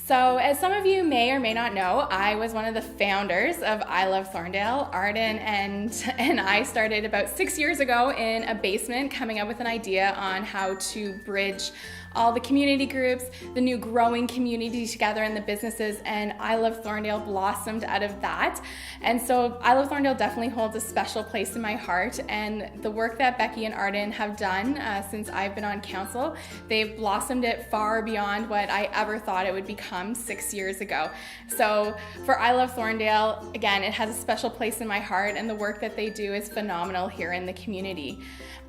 So, as some of you may or may not know, I was one of the founders of I Love Thorndale. Arden and I started about 6 years ago in a basement, coming up with an idea on how to bridge all the community groups, the new growing community together, and the businesses, and I Love Thorndale blossomed out of that. And so I Love Thorndale definitely holds a special place in my heart, and the work that Becky and Arden have done since I've been on council, they've blossomed it far beyond what I ever thought it would become 6 years ago. So for I Love Thorndale, again, it has a special place in my heart, and the work that they do is phenomenal here in the community.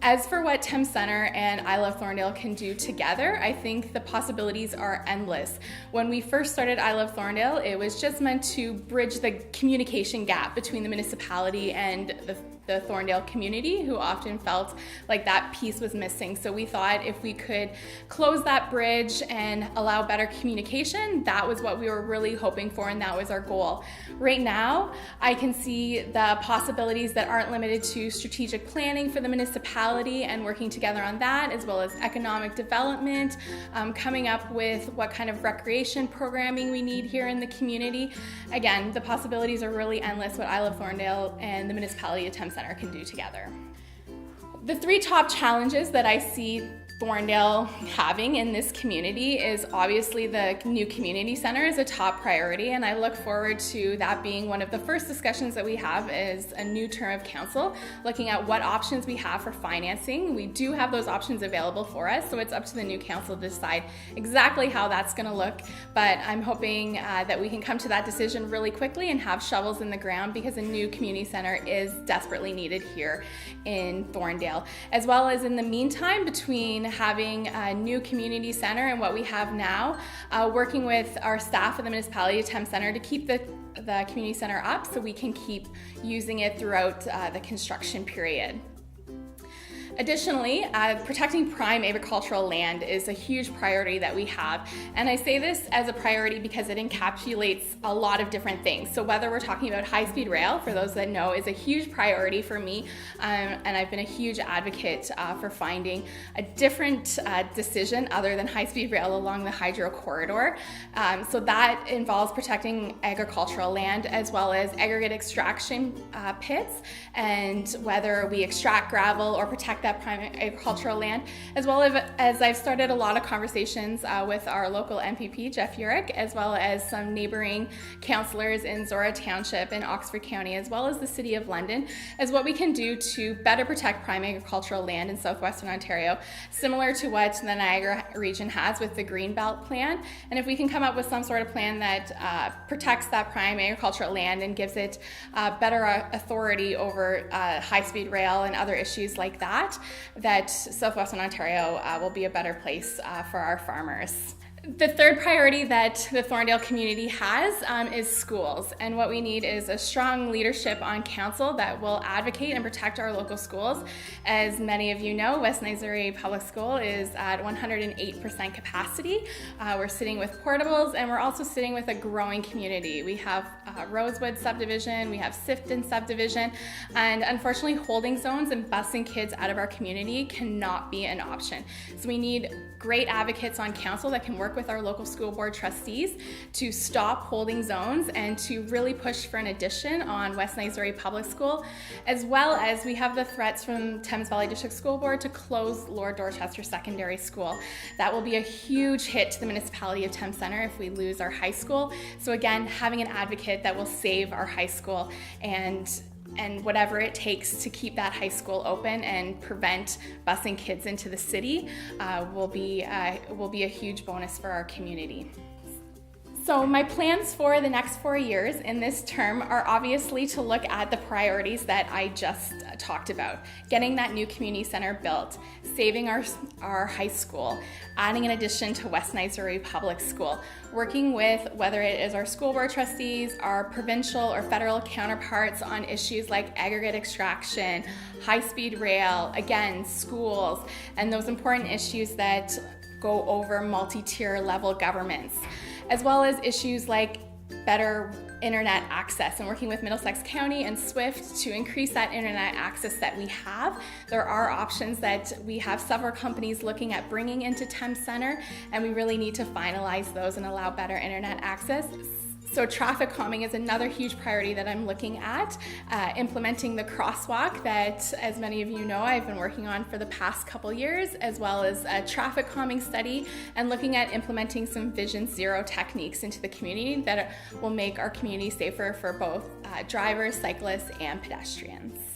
As for what Thames Centre and I Love Thorndale can do together, I think the possibilities are endless. When we first started I Love Thorndale, it was just meant to bridge the communication gap between the municipality and the Thorndale community, who often felt like that piece was missing. So we thought if we could close that bridge and allow better communication, that was what we were really hoping for, and that was our goal. Right now, I can see the possibilities that aren't limited to strategic planning for the municipality and working together on that, as well as economic development, coming up with what kind of recreation programming we need here in the community. Again, the possibilities are really endless what I Love Thorndale and the municipality of Thames Centre can do together. The three top challenges that I see Thorndale having in this community is obviously the new community center is a top priority, and I look forward to that being one of the first discussions that we have as a new term of council, looking at what options we have for financing. We do have those options available for us, so it's up to the new council to decide exactly how that's going to look, but I'm hoping that we can come to that decision really quickly and have shovels in the ground, because a new community center is desperately needed here in Thorndale. As well as in the meantime, between having a new community center and what we have now, working with our staff at the municipality of Thames Centre to keep the community center up so we can keep using it throughout the construction period. Additionally, protecting prime agricultural land is a huge priority that we have. And I say this as a priority because it encapsulates a lot of different things. So whether we're talking about high-speed rail, for those that know, is a huge priority for me. And I've been a huge advocate for finding a different decision other than high-speed rail along the hydro corridor. So that involves protecting agricultural land as well as aggregate extraction pits, and whether we extract gravel or protect that prime agricultural land, as well as I've started a lot of conversations with our local MPP, Jeff Urick, as well as some neighboring councillors in Zora Township and Oxford County, as well as the City of London, as what we can do to better protect prime agricultural land in southwestern Ontario, similar to what the Niagara region has with the Greenbelt Plan. And if we can come up with some sort of plan that protects that prime agricultural land and gives it better authority over high-speed rail and other issues like that, that southwestern Ontario will be a better place for our farmers. The third priority that the Thorndale community has is schools, and what we need is a strong leadership on council that will advocate and protect our local schools. As many of you know, West Missouri Public School is at 108% capacity. We're sitting with portables, and we're also sitting with a growing community. We have Rosewood subdivision, we have Sifton subdivision, and unfortunately holding zones and busing kids out of our community cannot be an option. So we need great advocates on council that can work with our local school board trustees to stop holding zones and to really push for an addition on West Missouri Public School, as well as we have the threats from Thames Valley District School Board to close Lord Dorchester Secondary School. That will be a huge hit to the municipality of Thames Centre if we lose our high school. So again, having an advocate that will save our high school and whatever it takes to keep that high school open and prevent busing kids into the city will be a huge bonus for our community. So my plans for the next 4 years in this term are obviously to look at the priorities that I just talked about. Getting that new community center built, saving our high school, adding an addition to West Missouri Public School, working with whether it is our school board trustees, our provincial or federal counterparts on issues like aggregate extraction, high-speed rail, again, schools, and those important issues that go over multi-tier level governments, as well as issues like better internet access and working with Middlesex County and SWIFT to increase that internet access that we have. There are options that we have several companies looking at bringing into Thames Centre, and we really need to finalize those and allow better internet access. So traffic calming is another huge priority that I'm looking at. Implementing the crosswalk that, as many of you know, I've been working on for the past couple years, as well as a traffic calming study, and looking at implementing some Vision Zero techniques into the community that will make our community safer for both drivers, cyclists, and pedestrians.